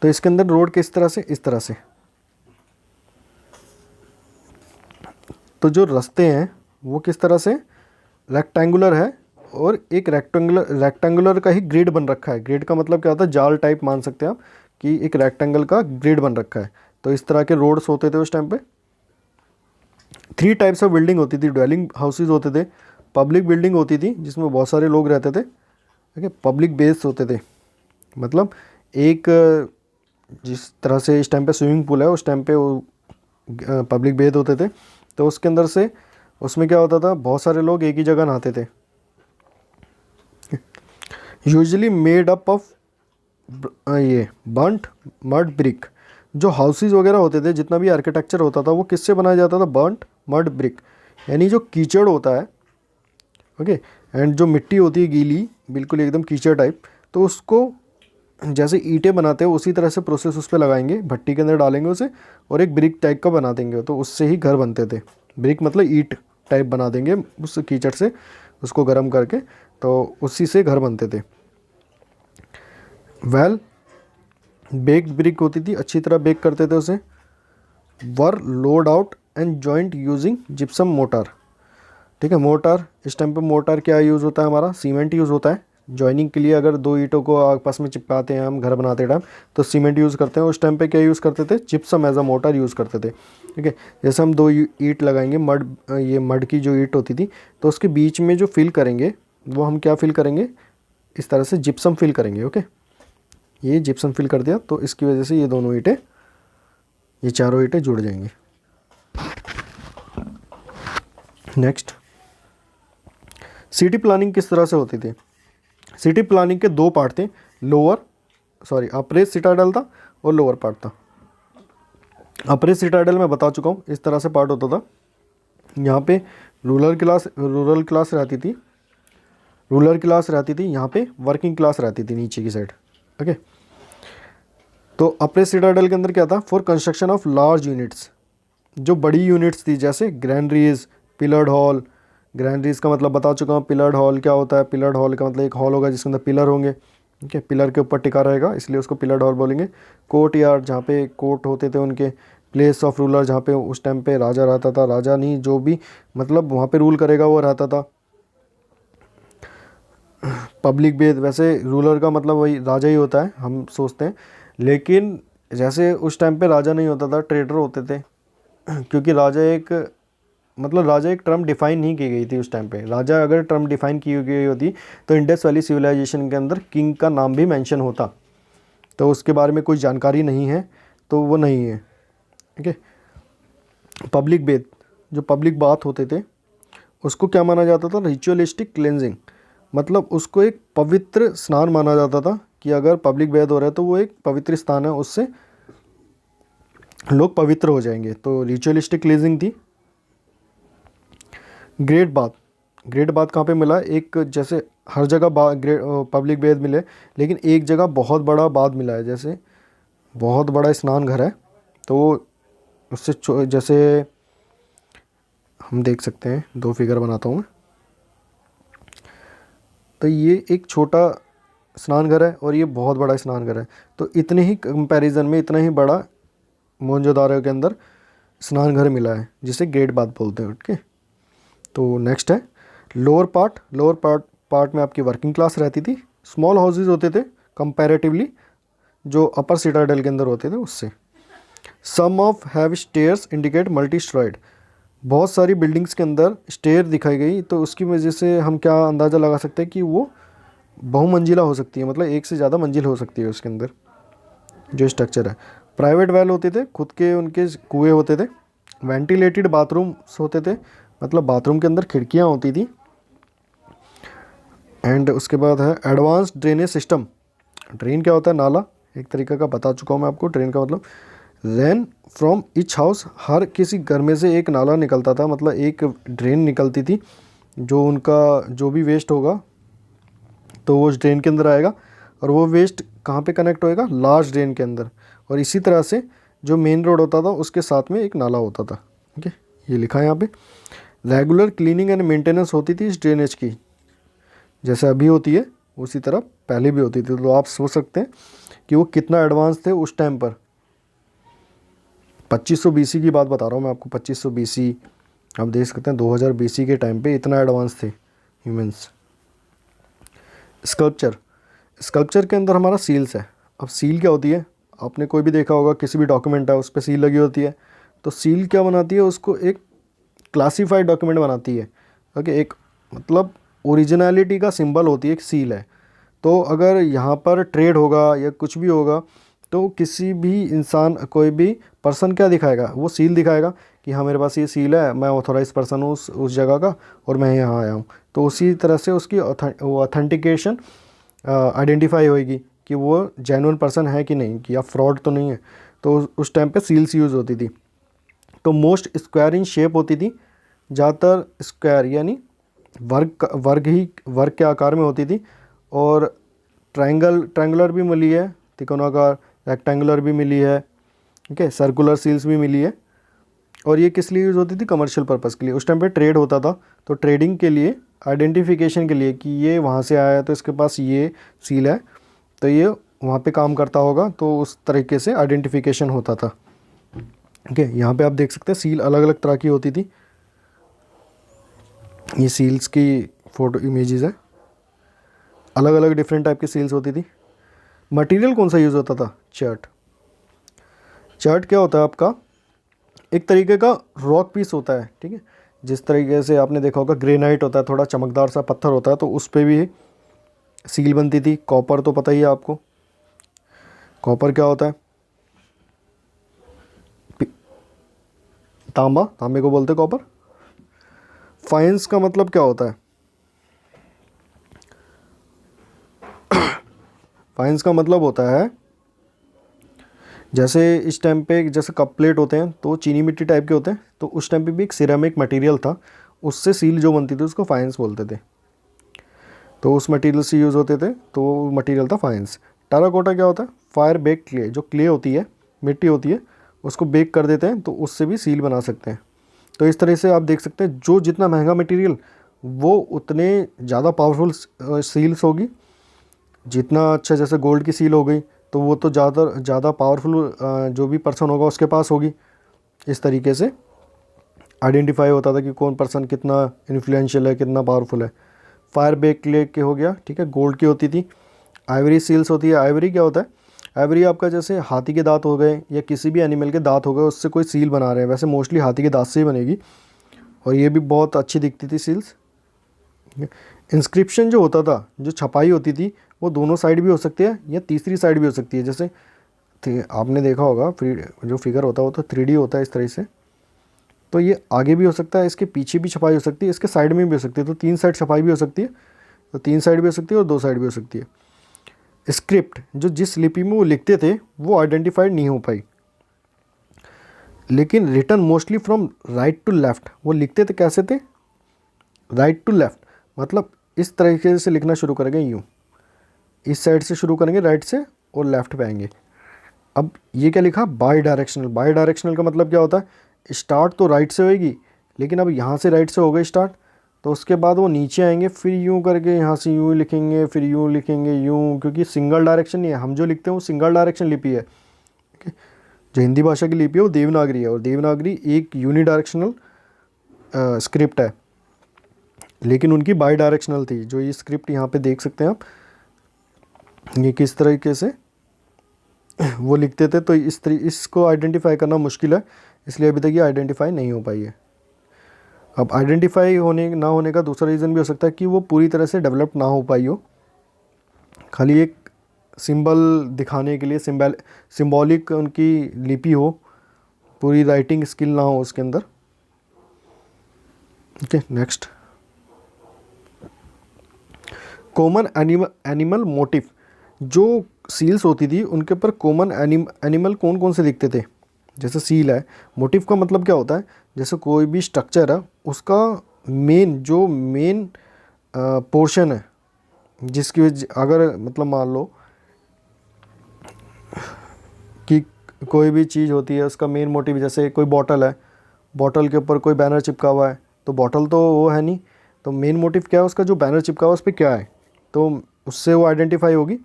तो इसके अंदर रोड किस तरह से, इस तरह से। तो जो रास्ते हैं वो किस तरह से, रेक्टेंगुलर है, और एक रेक्टेंगुलर का ही ग्रिड बन रखा है। ग्रिड का मतलब क्या होता है, जाल टाइप मान सकते हैं आप, कि एक रेक्टेंगल का ग्रिड बन रखा है। तो इस तरह के रोड्स होते थे उस टाइम पे। 3 टाइप्स ऑफ बिल्डिंग होती थी, ड्वेलिंग हाउसेज होते थे, पब्लिक बिल्डिंग होती थी जिसमें बहुत सारे लोग रहते थे, ठीक है, पब्लिक बेस होते थे, मतलब एक जिस तरह से इस टाइम पे स्विमिंग पूल है, उस टाइम पे वो पब्लिक बेद होते थे, तो उसके अंदर से उसमें क्या होता था, बहुत सारे लोग एक ही जगह नहाते थे। यूजुअली मेड अप ऑफ ये बर्न्ट मड ब्रिक। जो हाउसेस वगैरह होते थे, जितना भी आर्किटेक्चर होता था, वो किससे बनाया जाता था, बर्न्ट मड ब्रिक, यानी जो कीचड़ होता है, ओके, एंड जो मिट्टी होती है गीली बिल्कुल एकदम कीचड़ टाइप, तो उसको जैसे ईंटें बनाते हैं उसी तरह से प्रोसेस उस पर लगाएंगे, भट्टी के अंदर डालेंगे उसे और एक ब्रिक टाइप का बना देंगे, तो उससे ही घर बनते थे। ब्रिक मतलब ईंट टाइप बना देंगे उस कीचड़ से, उसको गर्म करके, तो उसी से घर बनते थे। वेल बेक्ड ब्रिक होती थी, अच्छी तरह बेक करते थे उसे। Were load out and joint using gypsum mortar. ठीक है, मोटार, इस टाइम पे मोटार क्या यूज़ होता है हमारा, सीमेंट यूज़ होता है जॉइनिंग के लिए। अगर दो ईंटों को आपस में चिपकाते हैं हम घर बनाते टाइम, तो सीमेंट यूज़ करते हैं। उस टाइम पे क्या यूज़ करते थे, gypsum as a mortar use करते थे। ठीक है, जैसे हम दो ईंट लगाएंगे, ये मड की जो ईंट होती थी, तो उसके बीच में जो फिल करेंगे वो हम क्या फिल करेंगे, इस तरह से जिप्सम फिल करेंगे। ओके, ये जिप्सम फिल कर दिया, तो इसकी वजह से ये दोनों ईंटें, ये चारों ईंटें जुड़ जाएंगी। नेक्स्ट, सिटी प्लानिंग किस तरह से होती थी। सिटी प्लानिंग के दो पार्ट थे, अपर सिटाडेल था और लोअर पार्ट था। अपर सिटाडेल में बता चुका हूँ, इस तरह से पार्ट होता था। यहाँ पे रूरल क्लास रहती थी, यहाँ पे वर्किंग क्लास रहती थी नीचे की साइड। ओके, तो अपर सिटाडेल के अंदर क्या था, for construction of large units, जो बड़ी यूनिट्स थी, जैसे ग्रैंडरीज, पिलर्ड हॉल। ग्रैंडरीज का मतलब बता चुका हूँ, पिलर्ड हॉल क्या होता है। पिलर्ड हॉल का मतलब एक हॉल होगा जिसके अंदर पिलर होंगे, ठीक है, पिलर के ऊपर टिका रहेगा, इसलिए उसको पिलर्ड हॉल बोलेंगे। कोर्ट यार्ड, जहाँ पे कोर्ट होते थे उनके। प्लेस ऑफ रूलर, जहाँ पे उस टाइम पे राजा रहता था, राजा नहीं, जो भी मतलब वहाँ पे रूल करेगा वो रहता था। पब्लिक बेद, वैसे रूलर का मतलब वही राजा ही होता है हम सोचते हैं, लेकिन जैसे उस टाइम पे राजा नहीं होता था, ट्रेडर होते थे। क्योंकि राजा एक टर्म डिफाइन नहीं की गई थी उस टाइम पे। राजा अगर टर्म डिफाइन की गई होती तो इंडस वैली सिविलाइजेशन के अंदर किंग का नाम भी मेंशन होता, तो उसके बारे में कोई जानकारी नहीं है, तो वो नहीं है। ठीक है, पब्लिक बेद, जो पब्लिक बाथ होते थे, उसको क्या माना जाता था, रिचुअलिस्टिक क्लेंजिंग, मतलब उसको एक पवित्र स्नान माना जाता था कि अगर पब्लिक बेद हो रहा है तो वो एक पवित्र स्थान है, उससे लोग पवित्र हो जाएंगे, तो रिचुअलिस्टिक क्लेंजिंग थी। ग्रेट बाथ, ग्रेट बाथ कहाँ पे मिला, एक जैसे हर जगह पब्लिक बेद मिले, लेकिन एक जगह बहुत बड़ा बाथ मिला है, जैसे बहुत बड़ा स्नान घर है, तो उससे जैसे हम देख सकते हैं, दो फिगर बनाता हूँ मैं, तो ये एक छोटा स्नान घर है और ये बहुत बड़ा स्नान घर है, तो इतने ही कंपैरिजन में इतना ही बड़ा मोहनजोदारो के अंदर स्नान घर मिला है, जिसे ग्रेट बाथ बोलते हैं। ओके, तो नेक्स्ट है लोअर पार्ट में आपकी वर्किंग क्लास रहती थी। स्मॉल हाउसेज होते थे कंपैरेटिवली, जो अपर सिटाडेल के अंदर होते थे उससे। Some of have stairs indicate multi storeyed, बहुत सारी बिल्डिंग्स के अंदर स्टेयर दिखाई गई, तो उसकी वजह से हम क्या अंदाज़ा लगा सकते हैं कि वो बहुमंजिला हो सकती है, मतलब एक से ज़्यादा मंजिल हो सकती है उसके अंदर जो स्ट्रक्चर है। प्राइवेट वेल होते थे, खुद के उनके कुएँ होते थे। वेंटिलेटेड बाथरूम्स होते थे, मतलब बाथरूम के अंदर खिड़कियाँ होती थी। एंड उसके बाद है एडवांस ड्रेनेज सिस्टम। ड्रेन क्या होता है, नाला एक तरीके का बता चुका हूँ मैं आपको। ड्रेन का मतलब रेन फ्रॉम ईच हाउस, हर किसी घर में से एक नाला निकलता था, मतलब एक ड्रेन निकलती थी, जो उनका जो भी वेस्ट होगा तो वो उस ड्रेन के अंदर आएगा, और वो वेस्ट कहाँ पे कनेक्ट होएगा, लार्ज ड्रेन के अंदर। और इसी तरह से जो मेन रोड होता था उसके साथ में एक नाला होता था। ठीक है, ये लिखा है यहाँ पे। रेगुलर क्लीनिंग एंड मेंटेनेंस होती थी इस ड्रेनेज की, जैसे अभी होती है उसी तरह पहले भी होती थी। तो आप सोच सकते हैं कि वो कितना एडवांस थे उस टाइम पर। 2500 बीसी की बात बता रहा हूँ मैं आपको, 2500 बीसी, आप देख सकते हैं 2000 बीसी के टाइम पे इतना एडवांस थे ह्यूमंस। स्कल्पचर के अंदर हमारा सील्स है। अब सील क्या होती है, आपने कोई भी देखा होगा, किसी भी डॉक्यूमेंट है उस पर सील लगी होती है, तो सील क्या बनाती है, उसको एक क्लासिफाइड डॉक्यूमेंट बनाती है। ओके, एक मतलब ओरिजिनलिटी का सिंबल होती है, एक सील है। तो अगर यहाँ पर ट्रेड होगा या कुछ भी होगा तो किसी भी इंसान, कोई भी पर्सन क्या दिखाएगा, वो सील दिखाएगा कि हाँ मेरे पास ये सील है, मैं ऑथोराइज पर्सन हूँ उस जगह का और मैं यहाँ आया हूँ। तो उसी तरह से उसकी ऑथेंटिकेशन आइडेंटिफाई होएगी कि वो जेन्युइन पर्सन है कि नहीं, कि या फ्रॉड तो नहीं है। तो उस टाइम पे सील्स यूज़ होती थी। तो मोस्ट स्क्वायर इन शेप होती थी, ज़्यादातर स्क्वायर यानी वर्ग के आकार में होती थी। और ट्रायंगुलर भी मिली है, त्रिकोणाकार, रेक्टेंगुलर भी मिली है, ठीक है, सर्कुलर सील्स भी मिली है। और ये किस लिए यूज़ होती थी, कमर्शियल पर्पज़ के लिए। उस टाइम पे ट्रेड होता था तो ट्रेडिंग के लिए, आइडेंटिफिकेशन के लिए कि ये वहाँ से आया है तो इसके पास ये सील है, तो ये वहाँ पे काम करता होगा, तो उस तरीके से आइडेंटिफिकेशन होता था। ठीक है, यहाँ पे आप देख सकते हैं सील अलग अलग तरह की होती थी। ये सील्स की फ़ोटो इमेजेस है, अलग अलग डिफरेंट टाइप की सील्स होती थी। मटेरियल कौन सा यूज़ होता था, चार्ट। चार्ट क्या होता है आपका, एक तरीके का रॉक पीस होता है, ठीक है। जिस तरीके से आपने देखा होगा ग्रेनाइट होता है, थोड़ा चमकदार सा पत्थर होता है, तो उस पर भी सील बनती थी। कॉपर तो पता ही है आपको, कॉपर क्या होता है, तांबा, तांबे को बोलते हैं कॉपर। फाइंस का मतलब क्या होता है, फाइंस का मतलब होता है जैसे इस टाइम पे जैसे कप प्लेट होते हैं तो चीनी मिट्टी टाइप के होते हैं, तो उस टाइम पे भी एक सिरेमिक मटेरियल था, उससे सील जो बनती थी उसको फाइंस बोलते थे। तो उस मटेरियल से यूज़ होते थे, तो मटेरियल था फाइंस। टेराकोटा क्या होता है, फायर बेक क्ले, जो क्ले होती है, मिट्टी होती है, उसको बेक कर देते हैं तो उससे भी सील बना सकते हैं। तो इस तरह से आप देख सकते हैं जो जितना महंगा मटेरियल वो उतने ज़्यादा पावरफुल सील्स होगी। जितना अच्छा जैसे गोल्ड की सील हो गई तो वो तो ज़्यादा पावरफुल जो भी पर्सन होगा उसके पास होगी। इस तरीके से आइडेंटिफाई होता था कि कौन पर्सन कितना इन्फ्लुएंशियल है, कितना पावरफुल है। फायर बेक क्ले के हो गया, ठीक है, गोल्ड की होती थी। आइवरी सील्स होती है। आइवरी क्या होता है, आइवरी आपका जैसे हाथी के दांत हो गए या किसी भी एनिमल के दांत हो गए, उससे कोई सील बना रहे हैं, वैसे मोस्टली हाथी के दांत से ही बनेगी और ये भी बहुत अच्छी दिखती थी सील्स। इंस्क्रिप्शन जो होता था, जो छपाई होती थी, वो दोनों साइड भी हो सकती है या तीसरी साइड भी हो सकती है। जैसे आपने देखा होगा जो फिगर होता है वो तो 3D होता है इस तरह से, तो ये आगे भी हो सकता है, इसके पीछे भी छपाई हो सकती है, इसके साइड में भी हो सकती है। तो 3 साइड छपाई भी हो सकती है, तो 3 साइड भी हो सकती है और 2 साइड भी हो सकती है। स्क्रिप्ट, जो जिस लिपि में वो लिखते थे वो आइडेंटिफाइड नहीं हो पाई, लेकिन written mostly from right to left, वो लिखते थे कैसे थे, राइट टू लेफ़्ट, मतलब इस तरीके से लिखना शुरू करेंगे, यूँ इस साइड से शुरू करेंगे राइट से और लेफ़्ट पे आएंगे। अब ये क्या लिखा, बाई डायरेक्शनल। बाई डायरेक्शनल का मतलब क्या होता है, स्टार्ट तो राइट से होएगी, लेकिन अब यहाँ से राइट से हो गई स्टार्ट, तो उसके बाद वो नीचे आएंगे, फिर यूँ करके यहाँ से यूँ लिखेंगे, फिर यूँ लिखेंगे, यूँ, क्योंकि सिंगल डायरेक्शन नहीं है। हम जो लिखते हैं वो सिंगल डायरेक्शन लिपि है, ठीक है। जो हिंदी भाषा की लिपि है वो देवनागरी है, और देवनागरी एक यूनिडायरेक्शनल स्क्रिप्ट है, लेकिन उनकी बाई डायरेक्शनल थी। जो ये स्क्रिप्ट यहाँ पे देख सकते हैं आप, ये किस तरीके से वो लिखते थे, तो इसको आइडेंटिफाई करना मुश्किल है, इसलिए अभी तक ये आइडेंटिफाई नहीं हो पाई है। अब आइडेंटिफाई होने ना होने का दूसरा रीज़न भी हो सकता है कि वो पूरी तरह से डेवलप ना हो पाई हो, खाली एक सिंबल दिखाने के लिए, सिंबॉलिक उनकी लिपि हो, पूरी राइटिंग स्किल ना हो उसके अंदर। Okay, next, common animal motive. जो सील्स होती थी उनके ऊपर कॉमन एनिमल कौन कौन से दिखते थे, जैसे सील है। मोटिव का मतलब क्या होता है, जैसे कोई भी स्ट्रक्चर है उसका मेन पोर्शन है, जिसकी अगर मतलब मान लो कि कोई भी चीज़ होती है उसका मेन मोटिव, जैसे कोई बॉटल है, बॉटल के ऊपर कोई बैनर चिपका हुआ है, तो बॉटल तो वो है नहीं, तो मेन मोटिव क्या है उसका, जो बैनर चिपका हुआ उस पर क्या है, तो उससे वो आइडेंटिफाई होगी।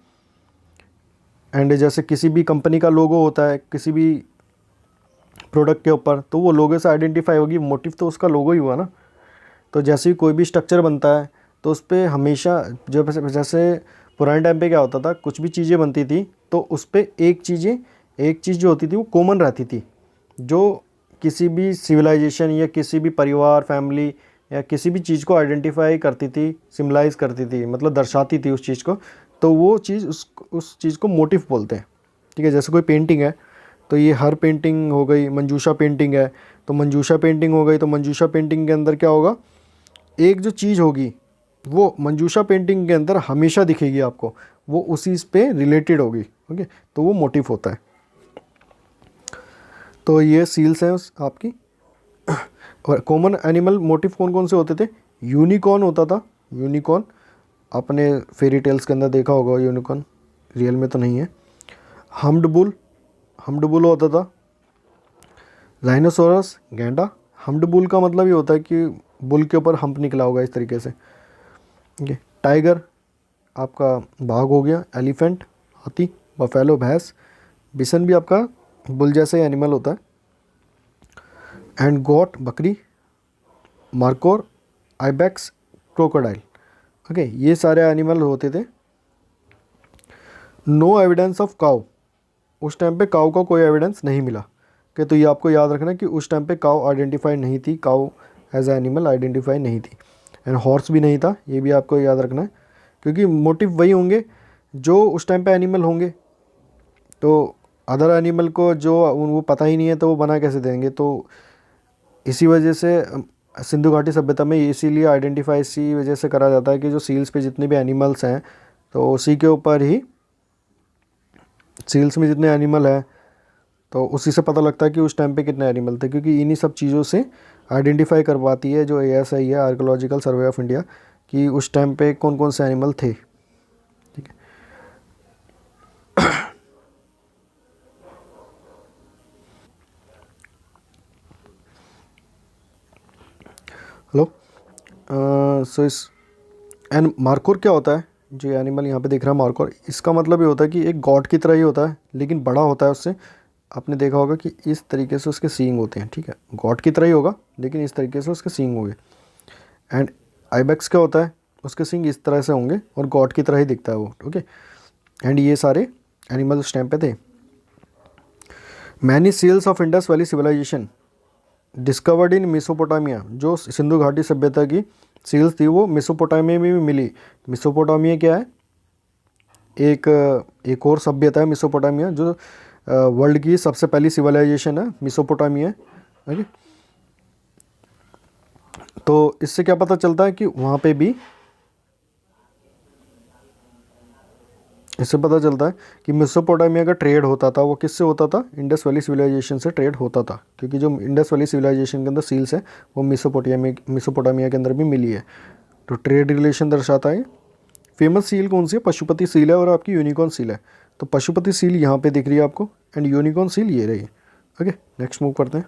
एंड जैसे किसी भी कंपनी का लोगो होता है किसी भी प्रोडक्ट के ऊपर, तो वो लोगो से आइडेंटिफाई होगी, मोटिव तो उसका लोगो ही हुआ ना। तो जैसे ही कोई भी स्ट्रक्चर बनता है तो उस पर हमेशा जैसे पुराने टाइम पे क्या होता था, कुछ भी चीज़ें बनती थी तो उस पर एक चीज़ जो होती थी वो कॉमन रहती थी, जो किसी भी सिविलाइजेशन या किसी भी परिवार, फैमिली या किसी भी चीज़ को आइडेंटिफाई करती थी, सिम्बलाइज करती थी, मतलब दर्शाती थी उस चीज़ को। तो वो चीज़ उस चीज़ को मोटिफ बोलते हैं। ठीक है, जैसे कोई पेंटिंग है तो ये हर पेंटिंग हो गई, मंजूषा पेंटिंग है तो मंजूषा पेंटिंग हो गई, तो मंजूषा पेंटिंग के अंदर क्या होगा, एक जो चीज़ होगी वो मंजूषा पेंटिंग के अंदर हमेशा दिखेगी आपको, वो उसी पे रिलेटेड होगी। ओके, तो वो मोटिफ होता है। तो ये सील्स हैं आपकी। और कॉमन एनिमल मोटिफ कौन कौन से होते थे? यूनिकॉर्न होता था, यूनिकॉर्न आपने फेरी टेल्स के अंदर देखा होगा, यूनिकॉर्न रियल में तो नहीं है। हम्ड बुल, हम्ड बुल होता था। राइनोसोरस, गैंडा। हम्ड बुल का मतलब ये होता है कि बुल के ऊपर हम्प निकला होगा इस तरीके से। ठीक है। टाइगर आपका बाघ हो गया। एलिफेंट हाथी। बफेलो भैंस। बिसन भी आपका बुल जैसा ही एनिमल होता है। एंड गोट बकरी। Markhor ibex crocodile. ओके, ये सारे एनिमल होते थे। नो एविडेंस ऑफ काउ, उस टाइम पे काउ का कोई एविडेंस नहीं मिला। कि तो ये आपको याद रखना कि उस टाइम पे काउ आइडेंटिफाई नहीं थी, cow as a animal identify नहीं थी। एंड हॉर्स भी नहीं था, ये भी आपको याद रखना है, क्योंकि मोटिव वही होंगे जो उस टाइम पे एनिमल होंगे। तो अदर एनिमल को जो वो पता ही नहीं है तो वो बना कैसे देंगे। तो इसी वजह से सिंधु घाटी सभ्यता में इसीलिए आइडेंटिफाई इसी वजह से करा जाता है कि जो सील्स पे जितने भी एनिमल्स हैं तो उसी के ऊपर ही, सील्स में जितने एनिमल हैं तो उसी से पता लगता है कि उस टाइम पे कितने एनिमल थे, क्योंकि इन्हीं सब चीज़ों से आइडेंटिफाई करवाती है जो ASI है, आर्कोलॉजिकल सर्वे ऑफ इंडिया, कि उस टाइम पे कौन कौन से एनिमल थे। ठीक है। हेलो। सो इस एंड मार्कोर क्या होता है, जो एनिमल यहाँ पे देख रहा है मार्कोर, इसका मतलब ये होता है कि एक गॉड की तरह ही होता है लेकिन बड़ा होता है उससे। आपने देखा होगा कि इस तरीके से उसके सींग होते हैं। ठीक है, गॉड की तरह ही होगा लेकिन इस तरीके से उसके सींग होंगे। एंड आइबैक्स क्या होता है, उसके सींग इस तरह से होंगे और गॉड की तरह ही दिखता है वो। ओके, एंड ये सारे एनिमल उस टाइम पे थे। Many seals of Indus valley civilisation discovered in Mesopotamia, जो सिंधु घाटी सभ्यता की सील्स थी वो मेसोपोटामिया में भी मिली। मेसोपोटामिया क्या है, एक और सभ्यता है मेसोपोटामिया, जो वर्ल्ड की सबसे पहली सिविलाइजेशन है मेसोपोटामिया। ओके, तो इससे क्या पता चलता है कि वहाँ पे भी, इससे पता चलता है कि मेसोपोटामिया का ट्रेड होता था, वो किससे होता था, इंडस वैली सिविलाइजेशन से ट्रेड होता था, क्योंकि जो इंडस वैली सिविलाइजेशन के अंदर सील्स है वो मेसोपोटामिया के अंदर भी मिली है। तो ट्रेड रिलेशन दर्शाता है। फेमस सील कौन सी है, पशुपति सील है और आपकी यूनिकॉर्न सील है। तो पशुपति सील यहाँ पे दिख रही है आपको एंड यूनिकॉर्न सील ये रही है। ओके, नेक्स्ट मूव करते हैं।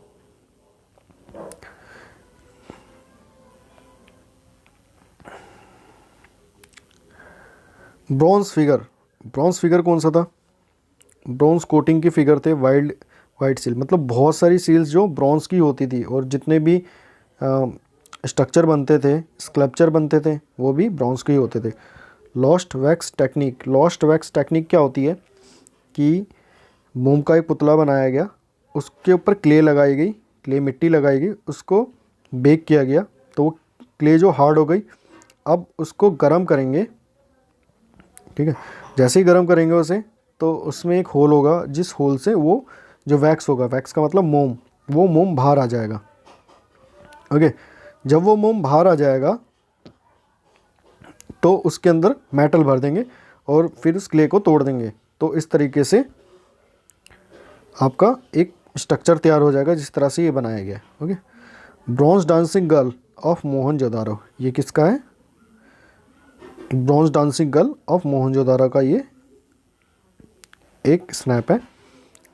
ब्रॉन्ज फिगर, ब्रॉन्ज फिगर कौन सा था, ब्रॉन्ज कोटिंग की फिगर थे वाइट सील, मतलब बहुत सारी सील्स जो ब्रॉन्ज की होती थी और जितने भी स्ट्रक्चर बनते थे, स्कल्पचर बनते थे, वो भी ब्रॉन्ज के ही होते थे। Lost wax technique, lost wax technique क्या होती है कि मोम का एक पुतला बनाया गया, उसके ऊपर क्ले लगाई गई, क्ले मिट्टी लगाई गई, उसको बेक किया गया, तो वो क्ले जो हार्ड हो गई, अब उसको गर्म करेंगे। ठीक है, जैसे ही गर्म करेंगे उसे तो उसमें एक होल होगा, जिस होल से वो जो वैक्स होगा, वैक्स का मतलब मोम, वो मोम बाहर आ जाएगा। ओके, जब वो मोम बाहर आ जाएगा तो उसके अंदर मेटल भर देंगे और फिर उस क्ले को तोड़ देंगे। तो इस तरीके से आपका एक स्ट्रक्चर तैयार हो जाएगा जिस तरह से ये बनाया गया है। Okay, bronze dancing girl of Mohenjodaro, ये किसका है, bronze dancing girl of Mohenjodaro का ये एक स्नैप है।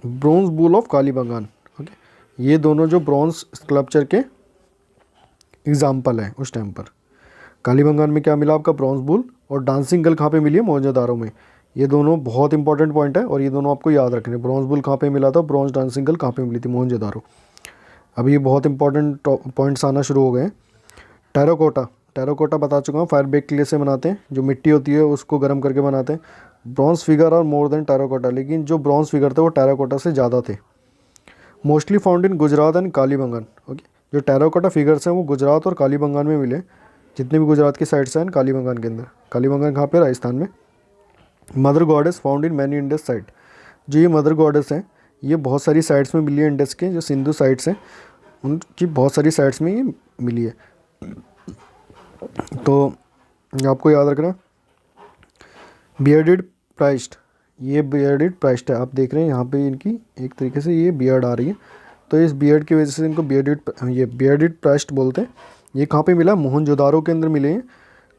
Bronze bull of Kalibangan. Okay, ये दोनों जो ब्रॉन्ज स्कल्पचर के एग्जाम्पल हैं उस टाइम पर। कालीबंगान में क्या मिला आपका, ब्रॉन्ज बुल, और डांसिंग गर्ल कहाँ पे मिली है, मोहनजोदारो में। ये दोनों बहुत इंपॉर्टेंट पॉइंट है और ये दोनों आपको याद रखने। ब्रॉन्ज बुल कहाँ पे मिला था, ब्रॉन्ज डांसिंग गर्ल कहाँ पे मिली थी, मोहनजोदारो। अब ये बहुत इंपॉर्टेंट पॉइंट्स आना शुरू हो गए हैं। टेराकोटा, टेराकोटा बता चुका हूँ, फायर बेक क्ले से बनाते हैं, जो मिट्टी होती है उसको गर्म करके बनाते हैं। ब्रॉन्ज फिगर और मोर देन टेराकोटा, लेकिन जो ब्रॉन्ज फिगर थे वो टेराकोटा से ज़्यादा थे। Mostly found in Gujarat and Kalibangan. Okay, जो टेराकोटा फिगर्स हैं वो गुजरात और कालीबंगान में मिले, जितने भी गुजरात की साइड्स हैं कालीबंगान के अंदर। कालीबंगान कहाँ पे, राजस्थान में। Mother goddess found in many Indus site. जो ये मदर गॉडेस हैं ये बहुत सारी साइट्स में मिली है, इंडस के जो सिंधु साइट्स हैं उनकी बहुत सारी साइट्स में ये मिली है। तो आपको याद रखना बियर्डेड प्राइस्ड, ये बियर्डेड प्राइस्ड है, आप देख रहे हैं यहाँ पे इनकी एक तरीके से ये बियर्ड आ रही है, तो इस बियर्ड की वजह से इनको बियर्डेड प्राइस्ड बोलते हैं। ये कहाँ पे मिला, मोहनजोदारो के अंदर मिले हैं।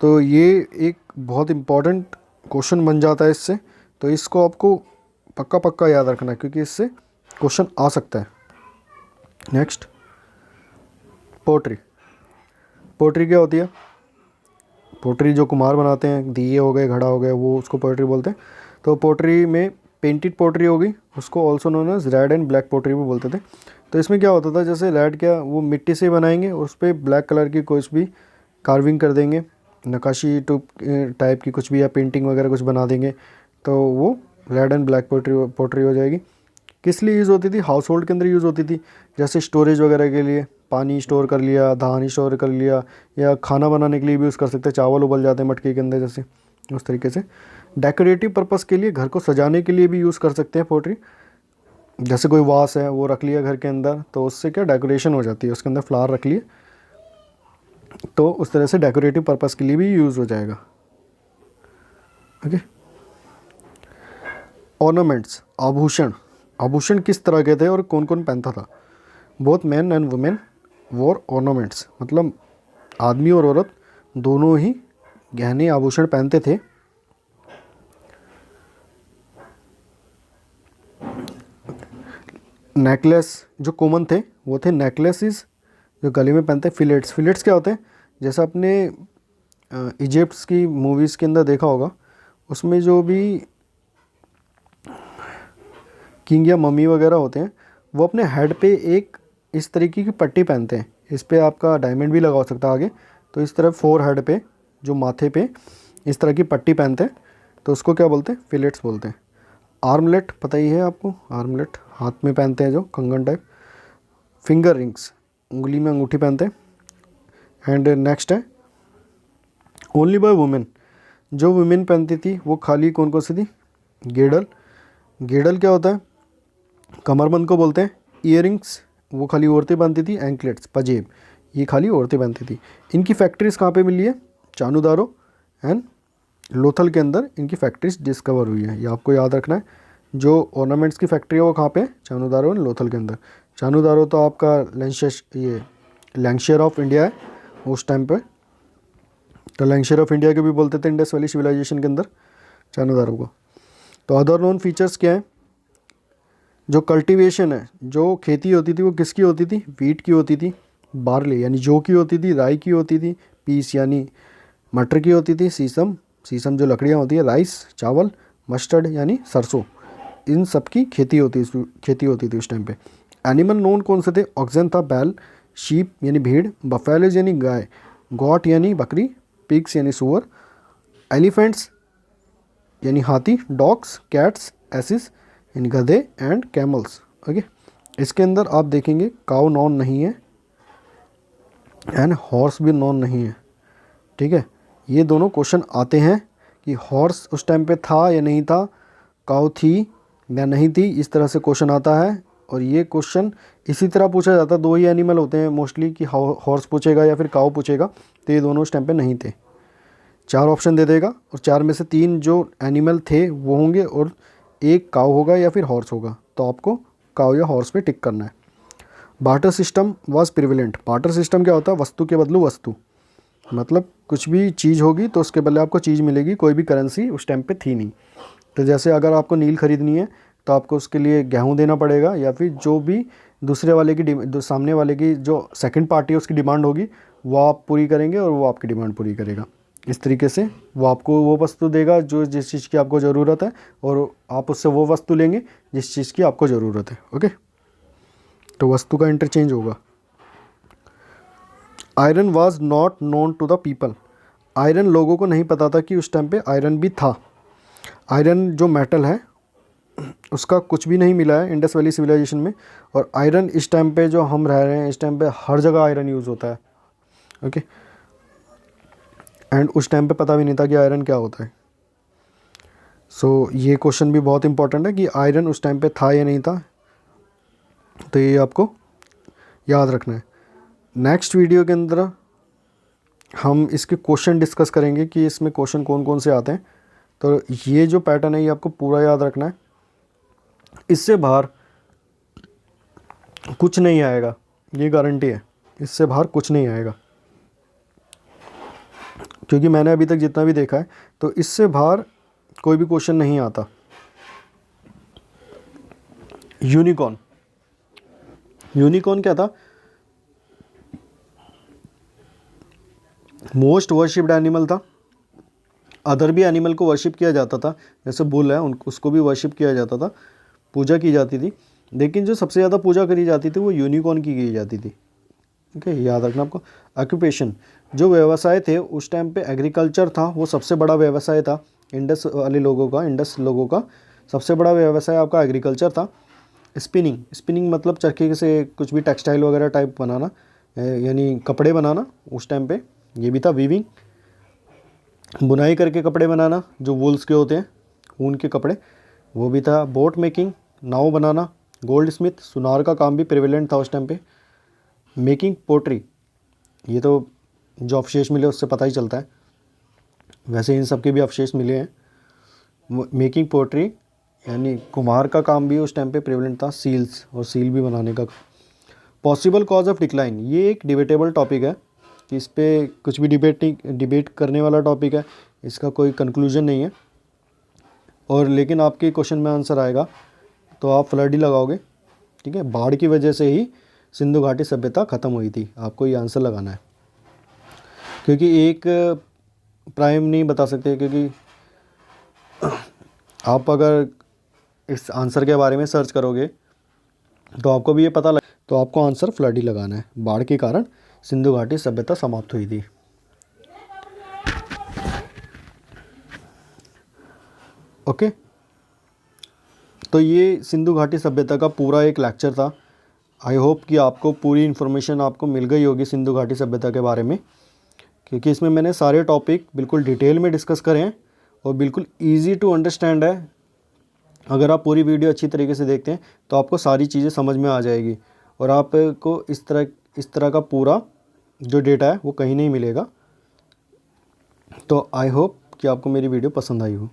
तो ये एक बहुत इम्पॉर्टेंट क्वेश्चन बन जाता है इससे, तो इसको आपको पक्का पक्का याद रखना है क्योंकि इससे क्वेश्चन आ सकता है। Next pottery. पोट्री क्या होती है, पोट्री जो कुम्हार बनाते हैं, दिए हो गए, घड़ा हो गया, वो उसको पोट्री बोलते हैं। तो पोट्री में पेंटेड पोट्री होगी, उसको also known as red and black pottery भी बोलते थे। तो इसमें क्या होता था, जैसे रेड क्या वो मिट्टी से बनाएंगे, उस पर ब्लैक कलर की कुछ भी कार्विंग कर देंगे, नक्काशी टाइप की कुछ भी या पेंटिंग वगैरह कुछ बना देंगे, तो वो रेड एंड ब्लैक पोट्री हो जाएगी। किस लिए यूज़ होती थी, हाउस होल्ड के अंदर यूज़ होती थी, जैसे स्टोरेज वगैरह के लिए, पानी स्टोर कर लिया, धान स्टोर कर लिया, या खाना बनाने के लिए भी यूज़ कर सकते हैं, चावल उबल जाते हैं मटके के अंदर जैसे, उस तरीके से। डेकोरेटिव पर्पस के लिए, घर को सजाने के लिए भी यूज़ कर सकते हैं पोट्री, जैसे कोई वास है वो रख लिया घर के अंदर, तो उससे क्या डेकोरेशन हो जाती है, उसके अंदर फ्लावर रख लिए, तो उस तरह से डेकोरेटिव पर्पस के लिए भी यूज़ हो जाएगा। ओके। ऑर्नामेंट्स, आभूषण। आभूषण किस तरह के थे और कौन कौन पहनता था। Both man and women war ornaments, मतलब आदमी और औरत दोनों ही गहने आभूषण पहनते थे। नेकलेस जो कॉमन थे वो थे नेकलेसेस, जो गले में पहनते हैं। फिलेट्स, फिलेट्स क्या होते हैं, जैसे आपने इजिप्ट्स की मूवीज़ के अंदर देखा होगा, उसमें जो भी किंग या मम्मी वगैरह होते हैं वो अपने हेड पे एक इस तरीके की पट्टी पहनते हैं, इस पे आपका डायमंड भी लगा हो सकता है आगे, तो इस तरह फोर हेड पे जो माथे पे इस तरह की पट्टी पहनते हैं, तो उसको क्या बोलते हैं, फिलेट्स बोलते हैं। आर्मलेट पता ही है आपको, आर्मलेट हाथ में पहनते हैं जो कंगन टाइप। फिंगर रिंग्स, उंगली में अंगूठी पहनते हैं। एंड नेक्स्ट है ओनली बाय वुमेन, जो वुमेन पहनती थी वो खाली कौन कौन सी थी, गेडल। गेडल क्या होता है, कमरबंद को बोलते हैं। ईयरिंग्स वो खाली औरतें पहनती थी। एंकलेट्स, पजेब, ये खाली औरतें पहनती थी। इनकी फैक्ट्रीज कहाँ पे मिली है, चानुदारो एंड लोथल के अंदर इनकी फैक्ट्रीज डिस्कवर हुई है, ये आपको याद रखना है। जो ऑर्नामेंट्स की फैक्ट्री है वो कहाँ पे है, चानुदारो एंड लोथल के अंदर। चानुदारो तो आपका लैंकशायर ऑफ इंडिया है उस टाइम पे, तो लैंकशायर ऑफ इंडिया के भी बोलते थे इंडस वैली सिविलाइजेशन के अंदर चानुदारो को। तो अदर नोन फीचर्स क्या है, जो कल्टीवेशन है, जो खेती होती थी वो किसकी होती थी, वीट की होती थी। बार्ले यानी जौ की होती थी। राई की होती थी। पीस यानी मटर की होती थी। सीसम, सीसम जो लकड़ियाँ होती है। राइस चावल। मस्टर्ड यानी सरसों, इन सब की खेती होती थी उस टाइम पे। एनिमल नोन कौन से थे, ऑक्सन था, बैल, शीप यानी भेड़, बफेलोज यानी गाय, गॉट यानी बकरी, पिग्स यानी सुअर, एलिफेंट्स यानी हाथी, डॉग्स, कैट्स, एसिस यानी गधे, एंड कैमल्स। ओके, इसके अंदर आप देखेंगे काउ नॉन नहीं है एंड हॉर्स भी नॉन नहीं है। ठीक है, ये दोनों क्वेश्चन आते हैं कि हॉर्स उस टाइम पे था या नहीं था, काउ थी या नहीं थी, इस तरह से क्वेश्चन आता है। और ये क्वेश्चन इसी तरह पूछा जाता है, दो ही एनिमल होते हैं मोस्टली कि हॉर्स पूछेगा या फिर काउ पूछेगा, तो ये दोनों उस टाइम पे नहीं थे। चार ऑप्शन दे देगा और चार में से तीन जो एनिमल थे वो होंगे और एक काउ होगा या फिर हॉर्स होगा, तो आपको काउ या हॉर्स पे टिक करना है। Barter system was prevalent. Barter system क्या होता है, वस्तु के बदलू वस्तु, मतलब कुछ भी चीज़ होगी तो उसके बदले आपको चीज़ मिलेगी, कोई भी करेंसी उस टाइम पे थी नहीं। तो जैसे अगर आपको नील खरीदनी है तो आपको उसके लिए गेहूं देना पड़ेगा, या फिर जो भी दूसरे वाले की सामने वाले की जो सेकंड पार्टी है उसकी डिमांड होगी वो आप पूरी करेंगे और वो आपकी डिमांड पूरी करेगा। इस तरीके से वो आपको वो वस्तु देगा जो जिस चीज़ की आपको ज़रूरत है, और आप उससे वो वस्तु लेंगे जिस चीज़ की आपको ज़रूरत है। ओके, तो वस्तु का इंटरचेंज होगा। Iron was not known to the people. Iron लोगों को नहीं पता था कि उस टाइम पे आयरन भी था। आयरन जो मेटल है उसका कुछ भी नहीं मिला है इंडस वैली सिविलाइजेशन में, और आयरन इस टाइम पे जो हम रह रहे हैं इस टाइम पे हर जगह आयरन यूज़ होता है। ओके, एंड उस टाइम पे पता भी नहीं था कि आयरन क्या होता है। ये क्वेश्चन भी बहुत इंपॉर्टेंट है कि आयरन उस टाइम पे था या नहीं था, तो ये आपको याद रखना है। नेक्स्ट वीडियो के अंदर हम इसके क्वेश्चन डिस्कस करेंगे कि इसमें क्वेश्चन कौन कौन से आते हैं। तो ये जो पैटर्न है ये आपको पूरा याद रखना है, इससे बाहर कुछ नहीं आएगा, ये गारंटी है, इससे बाहर कुछ नहीं आएगा। क्योंकि मैंने अभी तक जितना भी देखा है तो इससे बाहर कोई भी क्वेश्चन नहीं आता। यूनिकॉर्न, यूनिकॉर्न क्या था? मोस्ट वर्शिप्ड एनिमल था। अदर भी एनिमल को वर्शिप किया जाता था, जैसे बुल है उसको भी वर्शिप किया जाता था, पूजा की जाती थी, लेकिन जो सबसे ज़्यादा पूजा करी जाती थी वो यूनिकॉर्न की जाती थी। ओके, याद रखना आपको। ऑक्यूपेशन, जो व्यवसाय थे उस टाइम पे एग्रीकल्चर था, वो सबसे बड़ा व्यवसाय था इंडस वाले लोगों का। इंडस लोगों का सबसे बड़ा व्यवसाय आपका एग्रीकल्चर था। स्पिनिंग, स्पिनिंग मतलब चरखे से कुछ भी टेक्सटाइल वगैरह टाइप बनाना, यानी कपड़े बनाना उस टाइम पे, ये भी था। वीविंग, बुनाई करके कपड़े बनाना जो वूल्स के होते हैं, ऊन के कपड़े, वो भी था। बोट मेकिंग, नाव बनाना। गोल्ड स्मिथ, सुनार का काम भी प्रिवेलेंट था उस टाइम पे। मेकिंग पोट्री, ये तो जो अवशेष मिले उससे पता ही चलता है, वैसे इन सब के भी अवशेष मिले हैं। मेकिंग पोट्री यानी कुम्हार का काम भी उस टाइम पे प्रिवेलेंट था। सील्स, और सील भी बनाने का। पॉसिबल कॉज ऑफ डिक्लाइन, ये एक डिबेटेबल टॉपिक है कि इस पर कुछ भी डिबेट करने वाला टॉपिक है, इसका कोई कंक्लूजन नहीं है। और लेकिन आपके क्वेश्चन में आंसर आएगा तो आप फ्लड ही लगाओगे, ठीक है। बाढ़ की वजह से ही सिंधु घाटी सभ्यता ख़त्म हुई थी, आपको ये आंसर लगाना है। क्योंकि एक प्राइम नहीं बता सकते, क्योंकि आप अगर इस आंसर के बारे में सर्च करोगे तो आपको भी ये पता लग, तो आपको आंसर फ्लड ही लगाना है। बाढ़ के कारण सिंधु घाटी सभ्यता समाप्त हुई थी। ओके, तो ये सिंधु घाटी सभ्यता का पूरा एक लेक्चर था। आई होप कि आपको पूरी इन्फॉर्मेशन आपको मिल गई होगी सिंधु घाटी सभ्यता के बारे में, क्योंकि इसमें मैंने सारे टॉपिक बिल्कुल डिटेल में डिस्कस करे हैं और बिल्कुल ईजी टू अंडरस्टैंड है। अगर आप पूरी वीडियो अच्छी तरीके से देखते हैं तो आपको सारी चीज़ें समझ में आ जाएगी, और आपको इस तरह का पूरा जो डेटा है वो कहीं नहीं मिलेगा। तो आई होप कि आपको मेरी वीडियो पसंद आई हो।